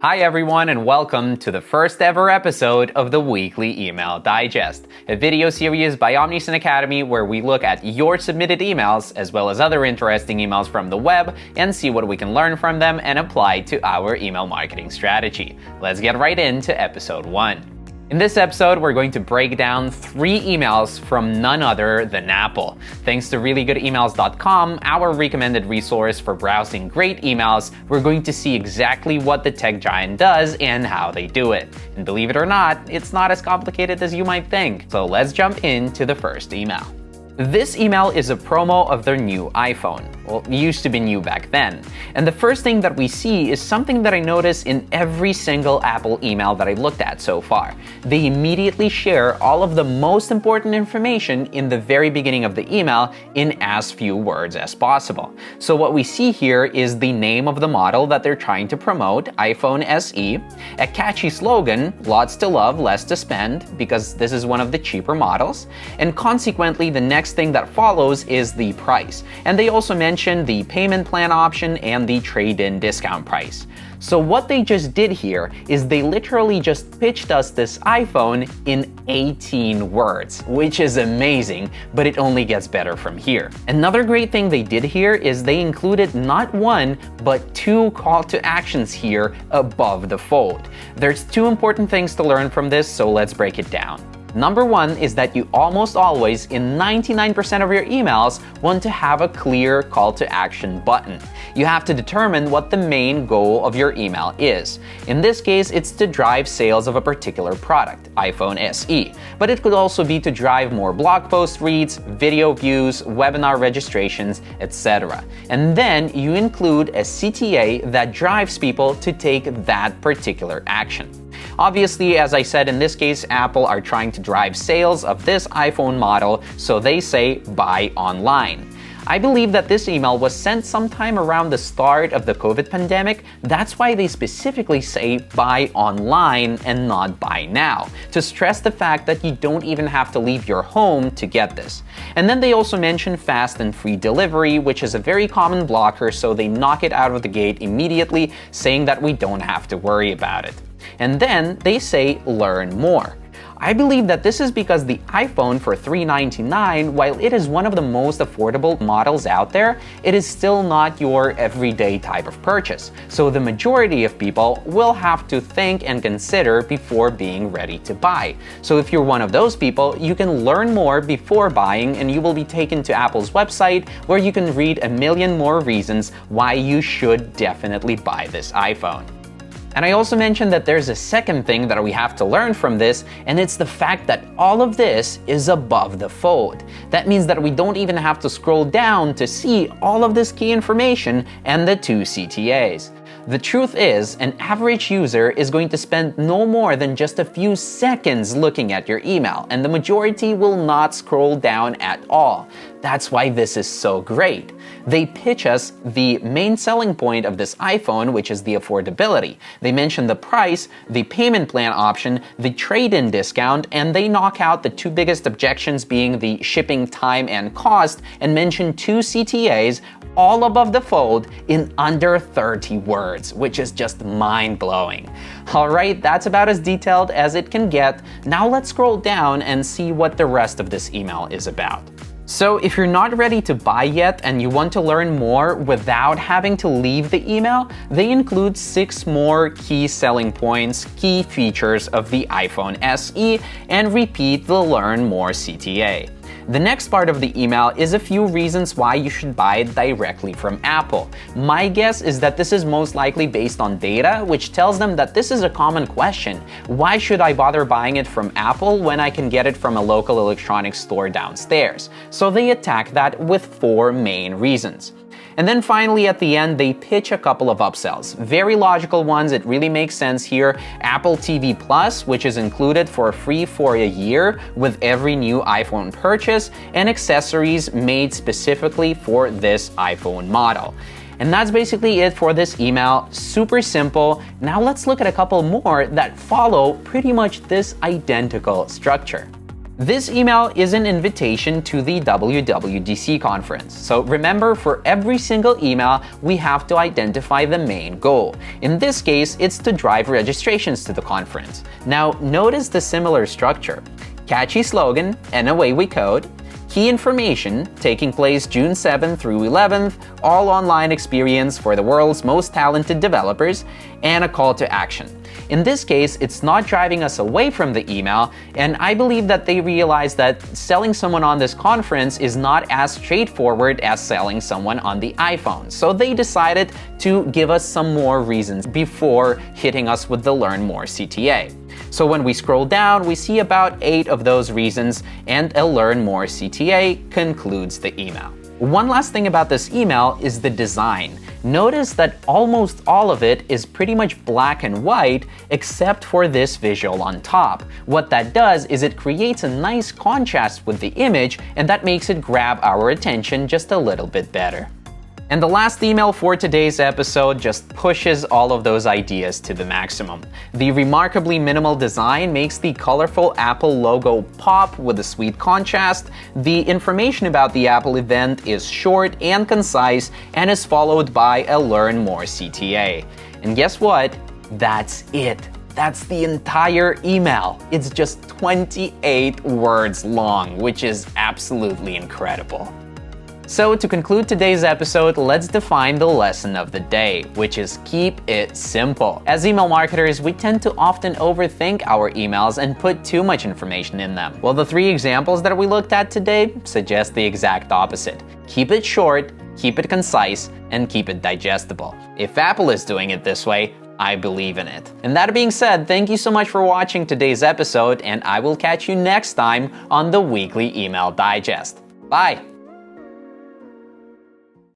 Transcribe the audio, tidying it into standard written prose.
Hi everyone and welcome to the first ever episode of the Weekly Email Digest, a video series by Omnisend Academy where we look at your submitted emails as well as other interesting emails from the web and see what we can learn from them and apply to our email marketing strategy. Let's get right into episode 1. In this episode, we're going to break down 3 emails from none other than Apple. Thanks to reallygoodemails.com, our recommended resource for browsing great emails, we're going to see exactly what the tech giant does and how they do it. And believe it or not, it's not as complicated as you might think. So let's jump into the first email. This email is a promo of their new iPhone. Well, it used to be new back then. And the first thing that we see is something that I notice in every single Apple email that I looked at so far. They immediately share all of the most important information in the very beginning of the email in as few words as possible. So what we see here is the name of the model that they're trying to promote, iPhone SE, a catchy slogan, lots to love, less to spend, because this is one of the cheaper models, and consequently the next thing that follows is the price. And they also mention the payment plan option and the trade-in discount price. So what they just did here is they literally just pitched us this iPhone in 18 words, which is amazing, but it only gets better from here. Another great thing they did here is they included not one, but 2 call to actions here above the fold. There's 2 important things to learn from this, so let's break it down. Number 1 is that you almost always, in 99% of your emails, want to have a clear call to action button. You have to determine what the main goal of your email is. In this case, it's to drive sales of a particular product, iPhone SE. But it could also be to drive more blog post reads, video views, webinar registrations, etc. And then you include a CTA that drives people to take that particular action. Obviously, as I said, in this case, Apple are trying to drive sales of this iPhone model, so they say buy online. I believe that this email was sent sometime around the start of the COVID pandemic. That's why they specifically say buy online and not buy now, to stress the fact that you don't even have to leave your home to get this. And then they also mention fast and free delivery, which is a very common blocker, so they knock it out of the gate immediately, saying that we don't have to worry about it. And then they say learn more. I believe that this is because the iPhone for $399, while it is one of the most affordable models out there, it is still not your everyday type of purchase. So the majority of people will have to think and consider before being ready to buy. So if you're one of those people, you can learn more before buying and you will be taken to Apple's website where you can read a million more reasons why you should definitely buy this iPhone. And I also mentioned that there's a second thing that we have to learn from this, and it's the fact that all of this is above the fold. That means that we don't even have to scroll down to see all of this key information and the 2 CTAs. The truth is, an average user is going to spend no more than just a few seconds looking at your email, and the majority will not scroll down at all. That's why this is so great. They pitch us the main selling point of this iPhone, which is the affordability. They mention the price, the payment plan option, the trade-in discount, and they knock out the 2 biggest objections being the shipping time and cost, and mention 2 CTAs all above the fold in under 30 words, which is just mind-blowing. Alright, that's about as detailed as it can get. Now let's scroll down and see what the rest of this email is about. So if you're not ready to buy yet and you want to learn more without having to leave the email, they include 6 more key selling points, key features of the iPhone SE, and repeat the Learn More CTA. The next part of the email is a few reasons why you should buy it directly from Apple. My guess is that this is most likely based on data, which tells them that this is a common question. Why should I bother buying it from Apple when I can get it from a local electronics store downstairs? So they attack that with 4 main reasons. And then finally, at the end, they pitch a couple of upsells. Very logical ones, it really makes sense here. Apple TV Plus, which is included for free for a year with every new iPhone purchase, and accessories made specifically for this iPhone model. And that's basically it for this email. Super simple. Now let's look at a couple more that follow pretty much this identical structure. This email is an invitation to the WWDC conference. So remember, for every single email, we have to identify the main goal. In this case, it's to drive registrations to the conference. Now, notice the similar structure. Catchy slogan, and away we code. Key information, taking place June 7th through 11th, all online experience for the world's most talented developers, and a call to action. In this case, it's not driving us away from the email, and I believe that they realized that selling someone on this conference is not as straightforward as selling someone on the iPhone. So they decided to give us some more reasons before hitting us with the Learn More CTA. So when we scroll down, we see about 8 of those reasons, and a Learn More CTA concludes the email. One last thing about this email is the design. Notice that almost all of it is pretty much black and white, except for this visual on top. What that does is it creates a nice contrast with the image, and that makes it grab our attention just a little bit better. And the last email for today's episode just pushes all of those ideas to the maximum. The remarkably minimal design makes the colorful Apple logo pop with a sweet contrast. The information about the Apple event is short and concise and is followed by a Learn More CTA. And guess what? That's it. That's the entire email. It's just 28 words long, which is absolutely incredible. So to conclude today's episode, let's define the lesson of the day, which is keep it simple. As email marketers, we tend to often overthink our emails and put too much information in them. Well, the 3 examples that we looked at today suggest the exact opposite. Keep it short, keep it concise, and keep it digestible. If Apple is doing it this way, I believe in it. And that being said, thank you so much for watching today's episode, and I will catch you next time on the Weekly Email Digest. Bye!